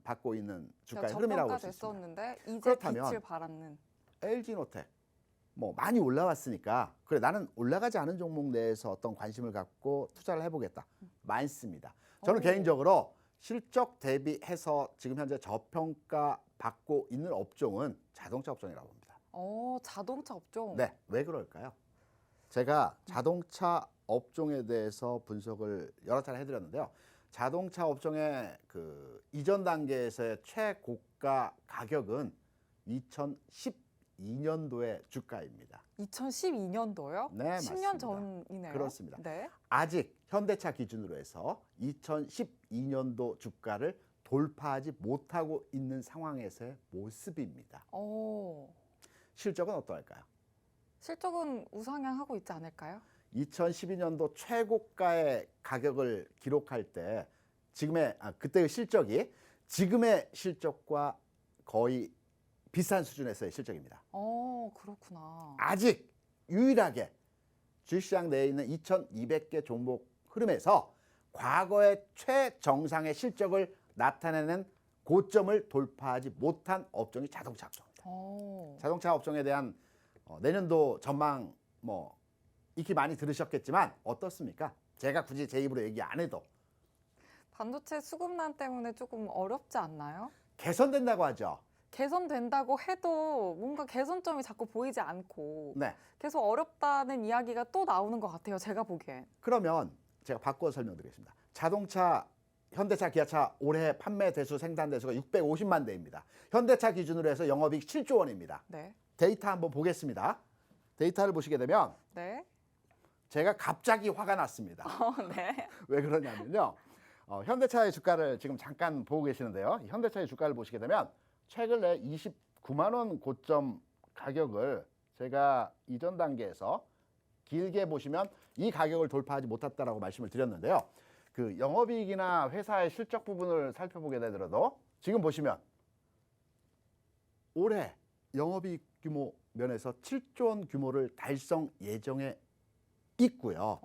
받고 있는 주가의 흐름이라고 볼 수 있습니다. 됐었는데 이제 그렇다면 빛을 발하는. LG노텍 뭐 많이 올라왔으니까 그래 나는 올라가지 않은 종목 내에서 어떤 관심을 갖고 투자를 해보겠다. 많습니다. 저는 오. 개인적으로 실적 대비해서 지금 현재 저평가 받고 있는 업종은 자동차 업종이라고 봅니다. 자동차 업종. 네, 왜 그럴까요? 제가 자동차 업종에 대해서 분석을 여러 차례 해드렸는데요. 자동차 업종의 이전 단계에서의 최고가 가격은 2012년도의 주가입니다. 2012년도요? 네, 10년 맞습니다. 전이네요. 그렇습니다. 네. 아직 현대차 기준으로 해서 2012년도 주가를 돌파하지 못하고 있는 상황에서의 모습입니다. 실적은 어떠할까요? 실적은 우상향하고 있지 않을까요? 2012년도 최고가의 가격을 기록할 때 그때의 실적이 지금의 실적과 거의 비슷한 수준에서의 실적입니다. 그렇구나. 아직 유일하게 주식시장 내에 있는 2,200개 종목 흐름에서 과거의 최정상의 실적을 나타내는 고점을 돌파하지 못한 업종이 자동차 업종입니다. 자동차 업종에 대한 내년도 전망 익히 많이 들으셨겠지만 어떻습니까? 제가 굳이 제 입으로 얘기 안 해도 반도체 수급난 때문에 조금 어렵지 않나요? 개선된다고 하죠. 개선된다고 해도 뭔가 개선점이 자꾸 보이지 않고 네. 계속 어렵다는 이야기가 또 나오는 것 같아요. 제가 보기엔. 그러면 제가 바꿔 설명드리겠습니다. 자동차 현대차, 기아차 올해 판매 대수, 생산 대수가 650만 대입니다. 현대차 기준으로 해서 영업이익 7조 원입니다. 네. 데이터 한번 보겠습니다. 데이터를 보시게 되면 네. 제가 갑자기 화가 났습니다. 네. 왜 그러냐면요. 현대차의 주가를 지금 잠깐 보고 계시는데요. 현대차의 주가를 보시게 되면 최근에 29만 원 고점 가격을 제가 이전 단계에서 길게 보시면 이 가격을 돌파하지 못했다라고 말씀을 드렸는데요. 영업이익이나 회사의 실적 부분을 살펴보게 되더라도 지금 보시면 올해 영업이익 규모 면에서 7조 원 규모를 달성 예정에 있고요.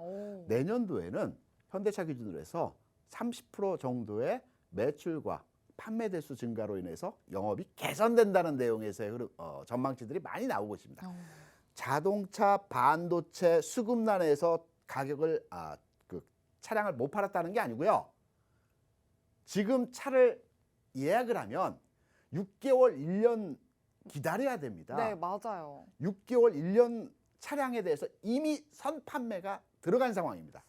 내년도에는 현대차 기준으로 해서 30% 정도의 매출과 판매 대수 증가로 인해서 영업이 개선된다는 내용에서의 전망치들이 많이 나오고 있습니다. 자동차 반도체 수급난에서 가격을 차량을 못 팔았다는 게 아니고요. 지금 차를 예약을 하면 6개월, 1년 기다려야 됩니다. 네, 맞아요. 6개월, 1년 차량에 대해서 이미 선판매가 들어간 상황입니다.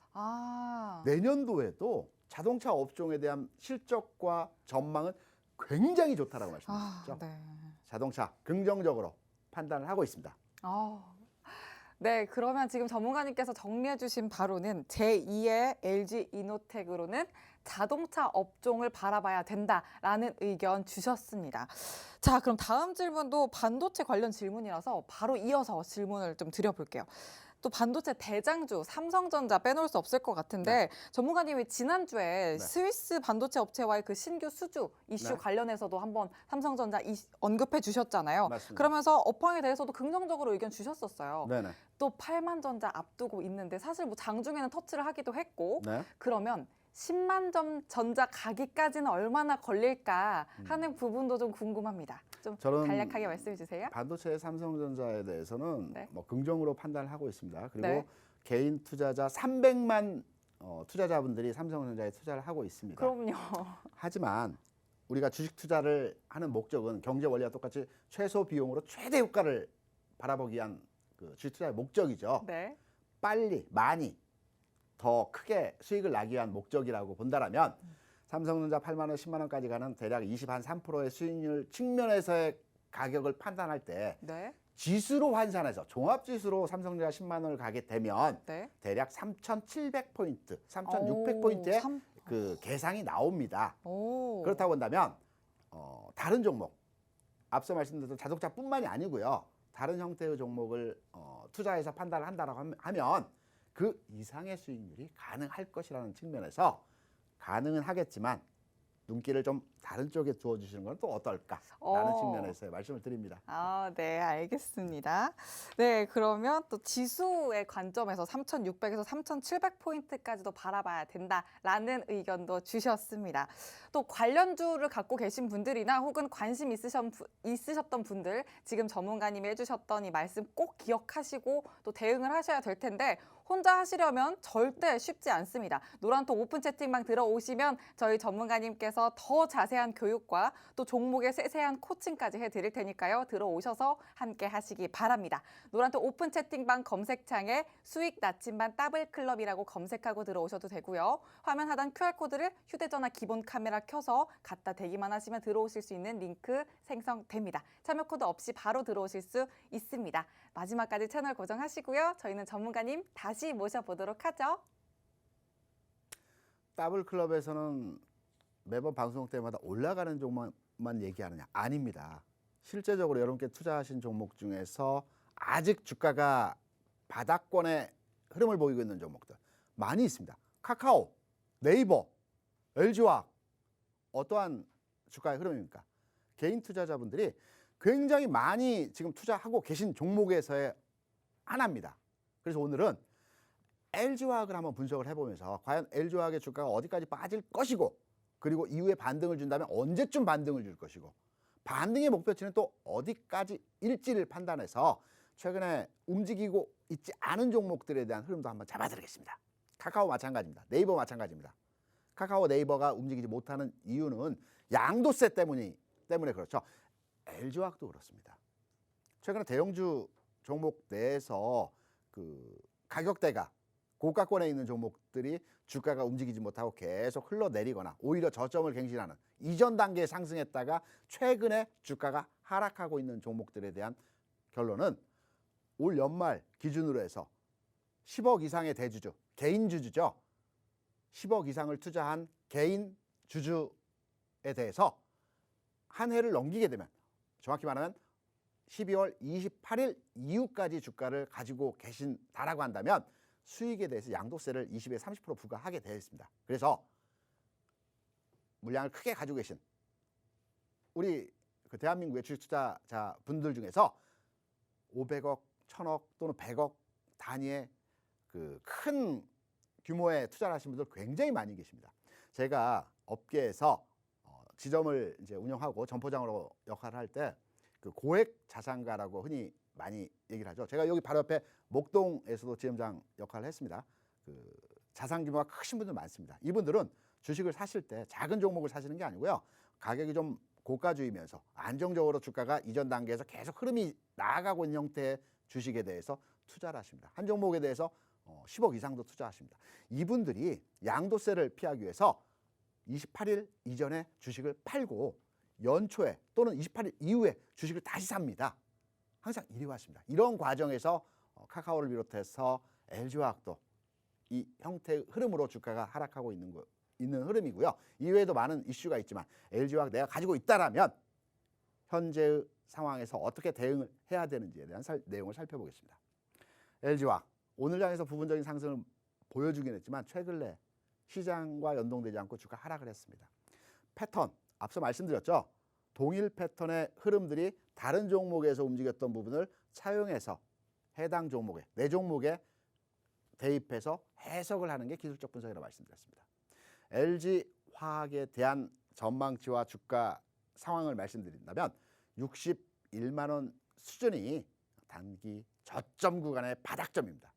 내년도에도 자동차 업종에 대한 실적과 전망은 굉장히 좋다라고 말씀드렸죠. 네. 자동차 긍정적으로 판단을 하고 있습니다. 네, 그러면 지금 전문가님께서 정리해 주신 바로는 제2의 LG 이노텍으로는 자동차 업종을 바라봐야 된다라는 의견 주셨습니다. 자, 그럼 다음 질문도 반도체 관련 질문이라서 바로 이어서 질문을 좀 드려볼게요. 또 반도체 대장주 삼성전자 빼놓을 수 없을 것 같은데 전문가님이 지난주에 스위스 반도체 업체와의 신규 수주 이슈 관련해서도 한번 삼성전자 언급해 주셨잖아요. 맞습니다. 그러면서 업황에 대해서도 긍정적으로 의견 주셨었어요. 네네. 또 8만 전자 앞두고 있는데 사실 장중에는 터치를 하기도 했고 그러면 10만 점 전자 가기까지는 얼마나 걸릴까 하는 부분도 좀 궁금합니다. 좀 저는 간략하게 말씀해 주세요. 반도체 삼성전자에 대해서는 긍정으로 판단을 하고 있습니다. 그리고 개인 투자자 300만 투자자분들이 삼성전자에 투자를 하고 있습니다. 그럼요. 하지만 우리가 주식 투자를 하는 목적은 경제 원리와 똑같이 최소 비용으로 최대 효과를 바라보기 위한 주식 투자의 목적이죠. 빨리 많이 더 크게 수익을 나기 위한 목적이라고 본다라면 삼성전자 8만 원, 10만 원까지 가는 대략 3%의 수익률 측면에서의 가격을 판단할 때 지수로 환산해서 종합지수로 삼성전자 10만 원을 가게 되면 대략 3,700포인트, 3,600포인트의 계상이 나옵니다. 그렇다고 한다면 다른 종목, 앞서 말씀드렸던 자동차뿐만이 아니고요. 다른 형태의 종목을 투자해서 판단을 한다라고 하면 그 이상의 수익률이 가능할 것이라는 측면에서 가능은 하겠지만 눈길을 좀 다른 쪽에 두어주시는 건 또 어떨까라는 측면에서 말씀을 드립니다. 네, 알겠습니다. 네, 그러면 또 지수의 관점에서 3,600에서 3,700포인트까지도 바라봐야 된다라는 의견도 주셨습니다. 또 관련주를 갖고 계신 분들이나 혹은 관심 있으셨던 분들 지금 전문가님이 해주셨던 이 말씀 꼭 기억하시고 또 대응을 하셔야 될 텐데 혼자 하시려면 절대 쉽지 않습니다. 노란톡 오픈 채팅방 들어오시면 저희 전문가님께서 더 자세한 교육과 또 종목의 세세한 코칭까지 해드릴 테니까요. 들어오셔서 함께 하시기 바랍니다. 노란톡 오픈 채팅방 검색창에 수익 나침반 더블클럽이라고 검색하고 들어오셔도 되고요. 화면 하단 QR코드를 휴대전화 기본 카메라 켜서 갖다 대기만 하시면 들어오실 수 있는 링크 생성됩니다. 참여 코드 없이 바로 들어오실 수 있습니다. 마지막까지 채널 고정하시고요. 저희는 전문가님 다시 모셔보도록 하죠. 더블클럽에서는 매번 방송 때마다 올라가는 종목만 얘기하느냐? 아닙니다. 실제적으로 여러분께 투자하신 종목 중에서 아직 주가가 바닥권의 흐름을 보이고 있는 종목들 많이 있습니다. 카카오, 네이버, LG화학 어떠한 주가의 흐름입니까? 개인 투자자분들이 굉장히 많이 지금 투자하고 계신 종목에서의 하나입니다. 그래서 오늘은 LG화학을 한번 분석을 해보면서 과연 LG화학의 주가가 어디까지 빠질 것이고 그리고 이후에 반등을 준다면 언제쯤 반등을 줄 것이고 반등의 목표치는 또 어디까지일지를 판단해서 최근에 움직이고 있지 않은 종목들에 대한 흐름도 한번 잡아드리겠습니다. 카카오 마찬가지입니다. 네이버 마찬가지입니다. 카카오 네이버가 움직이지 못하는 이유는 양도세 때문에 그렇죠. LG화학도 그렇습니다. 최근에 대형주 종목 내에서 그 가격대가 고가권에 있는 종목들이 주가가 움직이지 못하고 계속 흘러내리거나 오히려 저점을 갱신하는 이전 단계에 상승했다가 최근에 주가가 하락하고 있는 종목들에 대한 결론은 올 연말 기준으로 해서 10억 이상의 대주주, 개인 주주죠. 10억 이상을 투자한 개인 주주에 대해서 한 해를 넘기게 되면 정확히 말하면 12월 28일 이후까지 주가를 가지고 계신다라고 한다면 수익에 대해서 양도세를 20에 30% 부과하게 되어 있습니다. 그래서 물량을 크게 가지고 계신 우리 그 대한민국의 주식 투자자 분들 중에서 500억, 1000억 또는 100억 단위의 그 큰 규모의 투자를 하신 분들 굉장히 많이 계십니다. 제가 업계에서 지점을 이제 운영하고 점포장으로 역할을 할 때 그 고액 자산가라고 흔히 많이 얘기를 하죠. 제가 여기 바로 옆에 목동에서도 지점장 역할을 했습니다. 그 자산 규모가 크신 분들 많습니다. 이분들은 주식을 사실 때 작은 종목을 사시는 게 아니고요. 가격이 좀 고가주이면서 안정적으로 주가가 이전 단계에서 계속 흐름이 나아가고 있는 형태의 주식에 대해서 투자를 하십니다. 한 종목에 대해서 10억 이상도 투자하십니다. 이분들이 양도세를 피하기 위해서 28일 이전에 주식을 팔고 연초에 또는 28일 이후에 주식을 다시 삽니다. 항상 이리 왔습니다. 이런 과정에서 카카오를 비롯해서 LG화학도 이 형태의 흐름으로 주가가 하락하고 있는 흐름이고요. 이외에도 많은 이슈가 있지만 LG화학 내가 가지고 있다라면 현재의 상황에서 어떻게 대응을 해야 되는지에 대한 내용을 살펴보겠습니다. LG화학 오늘 장에서 부분적인 상승을 보여주긴 했지만 최근에 시장과 연동되지 않고 주가 하락을 했습니다. 패턴 앞서 말씀드렸죠. 동일 패턴의 흐름들이 다른 종목에서 움직였던 부분을 차용해서 해당 종목에 내 종목에 대입해서 해석을 하는 게 기술적 분석이라고 말씀드렸습니다. LG화학에 대한 전망치와 주가 상황을 말씀드린다면 61만 원 수준이 단기 저점 구간의 바닥점입니다.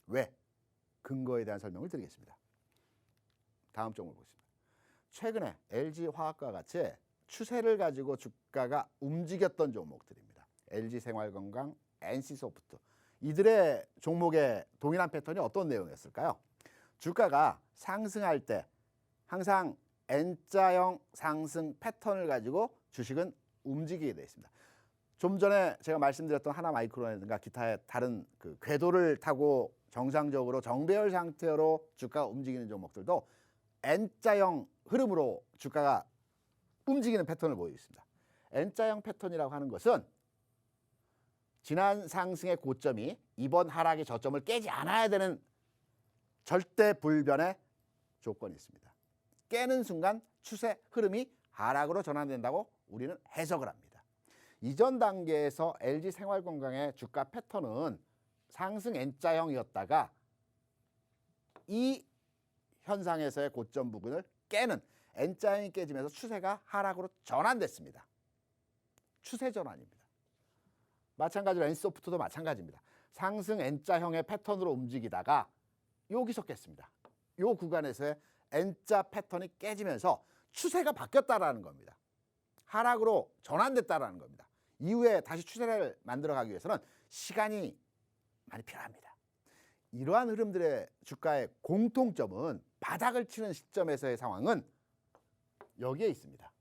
왜? 근거에 대한 설명을 드리겠습니다. 다음 종목을 보겠습니다. 최근에 LG화학과 같이 추세를 가지고 주가가 움직였던 종목들입니다. LG생활건강, NC소프트 이들의 종목의 동일한 패턴이 어떤 내용이었을까요? 주가가 상승할 때 항상 N자형 상승 패턴을 가지고 주식은 움직이게 되어 있습니다. 좀 전에 제가 말씀드렸던 하나마이크론이라든가 기타의 다른 그 궤도를 타고 정상적으로 정배열 상태로 주가가 움직이는 종목들도 N자형 흐름으로 주가가 움직이는 패턴을 보이고 있습니다. N자형 패턴이라고 하는 것은 지난 상승의 고점이 이번 하락의 저점을 깨지 않아야 되는 절대 불변의 조건이 있습니다. 깨는 순간 추세 흐름이 하락으로 전환된다고 우리는 해석을 합니다. 이전 단계에서 LG생활건강의 주가 패턴은 상승 N자형이었다가 이 현상에서의 고점 부근을 깨는 N자형이 깨지면서 추세가 하락으로 전환됐습니다. 추세 전환입니다. 마찬가지로 N소프트도 마찬가지입니다. 상승 N자형의 패턴으로 움직이다가 여기서 깼습니다. 이 구간에서의 N자 패턴이 깨지면서 추세가 바뀌었다라는 겁니다. 하락으로 전환됐다라는 겁니다. 이후에 다시 추세를 만들어가기 위해서는 시간이 많이 필요합니다. 이러한 흐름들의 주가의 공통점은 바닥을 치는 시점에서의 상황은 여기에 있습니다.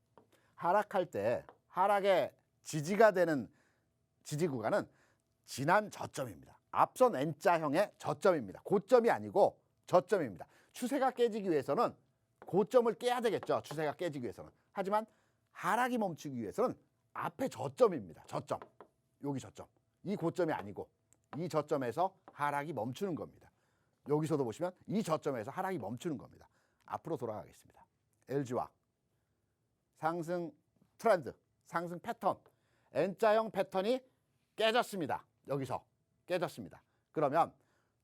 하락할 때 하락의 지지가 되는 지지 구간은 지난 저점입니다. 앞선 N자형의 저점입니다. 고점이 아니고 저점입니다. 추세가 깨지기 위해서는 고점을 깨야 되겠죠. 추세가 깨지기 위해서는. 하지만 하락이 멈추기 위해서는 앞에 저점입니다. 저점. 여기 저점. 이 고점이 아니고 이 저점에서 하락이 멈추는 겁니다. 여기서도 보시면 이 저점에서 하락이 멈추는 겁니다. 앞으로 돌아가겠습니다. LG화 상승 트렌드, 상승 패턴, N자형 패턴이 깨졌습니다. 여기서 깨졌습니다. 그러면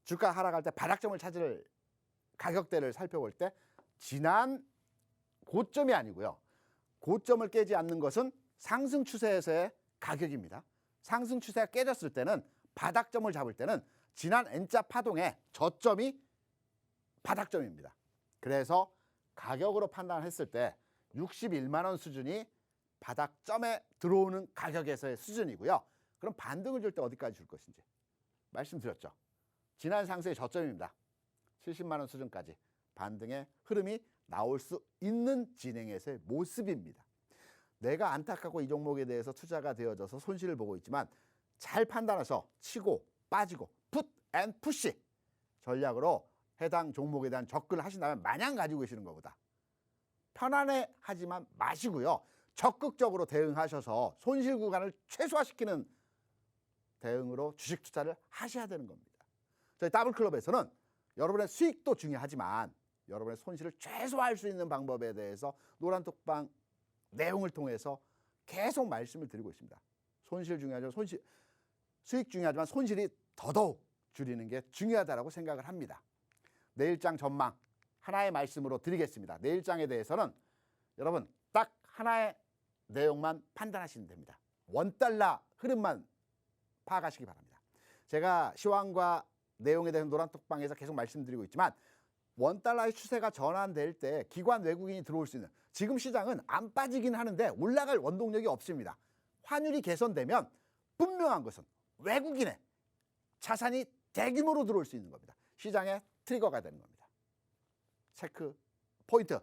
주가 하락할 때 바닥점을 찾을 가격대를 살펴볼 때 지난 고점이 아니고요. 고점을 깨지 않는 것은 상승 추세에서의 가격입니다. 상승 추세가 깨졌을 때는 바닥점을 잡을 때는 지난 N자 파동의 저점이 바닥점입니다. 그래서 가격으로 판단했을 때 61만 원 수준이 바닥점에 들어오는 가격에서의 수준이고요. 그럼 반등을 줄 때 어디까지 줄 것인지 말씀드렸죠. 지난 상승의 저점입니다. 70만 원 수준까지 반등의 흐름이 나올 수 있는 진행에서의 모습입니다. 내가 안타깝고 이 종목에 대해서 투자가 되어져서 손실을 보고 있지만 잘 판단해서 치고 빠지고 풋 앤 푸시 전략으로 해당 종목에 대한 접근을 하신다면 마냥 가지고 계시는 것보다 편안해 하지만 마시고요. 적극적으로 대응하셔서 손실 구간을 최소화시키는 대응으로 주식 투자를 하셔야 되는 겁니다. 저희 더블클럽에서는 여러분의 수익도 중요하지만 여러분의 손실을 최소화할 수 있는 방법에 대해서 노란톡방 내용을 통해서 계속 말씀을 드리고 있습니다. 손실 중요하지만 수익 중요하지만 손실이 더더욱 줄이는 게 중요하다고 생각을 합니다. 내일장 전망 하나의 말씀으로 드리겠습니다. 내일장에 대해서는 여러분 딱 하나의 내용만 판단하시면 됩니다. 원달러 흐름만 파악하시기 바랍니다. 제가 시황과 내용에 대해서 노란톡방에서 계속 말씀드리고 있지만 원달러의 추세가 전환될 때 기관 외국인이 들어올 수 있는 지금 시장은 안 빠지긴 하는데 올라갈 원동력이 없습니다. 환율이 개선되면 분명한 것은 외국인의 자산이 대규모로 들어올 수 있는 겁니다. 시장의 트리거가 되는 겁니다. 체크 포인트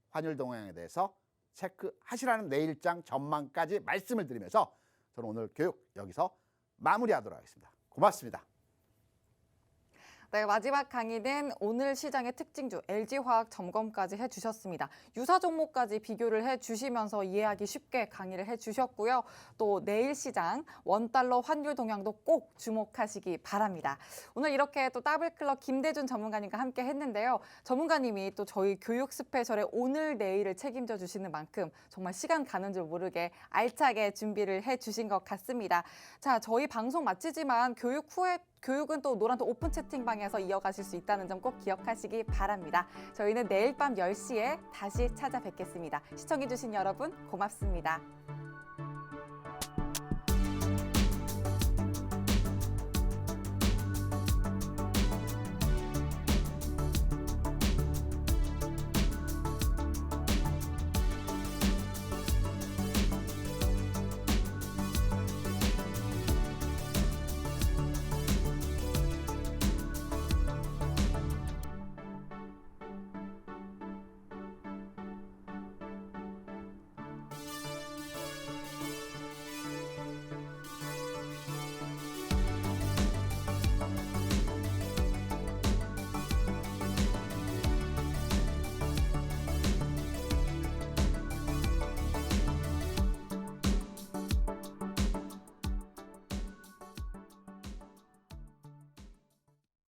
환율 동향에 대해서 체크하시라는 내일장 전망까지 말씀을 드리면서 저는 오늘 교육 여기서 마무리하도록 하겠습니다. 고맙습니다. 네, 마지막 강의는 오늘 시장의 특징주 LG화학 점검까지 해주셨습니다. 유사 종목까지 비교를 해주시면서 이해하기 쉽게 강의를 해주셨고요. 또 내일 시장 원달러 환율 동향도 꼭 주목하시기 바랍니다. 오늘 이렇게 또 더블클럽 김대준 전문가님과 함께 했는데요. 전문가님이 또 저희 교육 스페셜의 오늘 내일을 책임져 주시는 만큼 정말 시간 가는 줄 모르게 알차게 준비를 해주신 것 같습니다. 자, 저희 방송 마치지만 교육은 또 노란톡 오픈 채팅방에서 이어가실 수 있다는 점 꼭 기억하시기 바랍니다. 저희는 내일 밤 10시에 다시 찾아뵙겠습니다. 시청해주신 여러분 고맙습니다.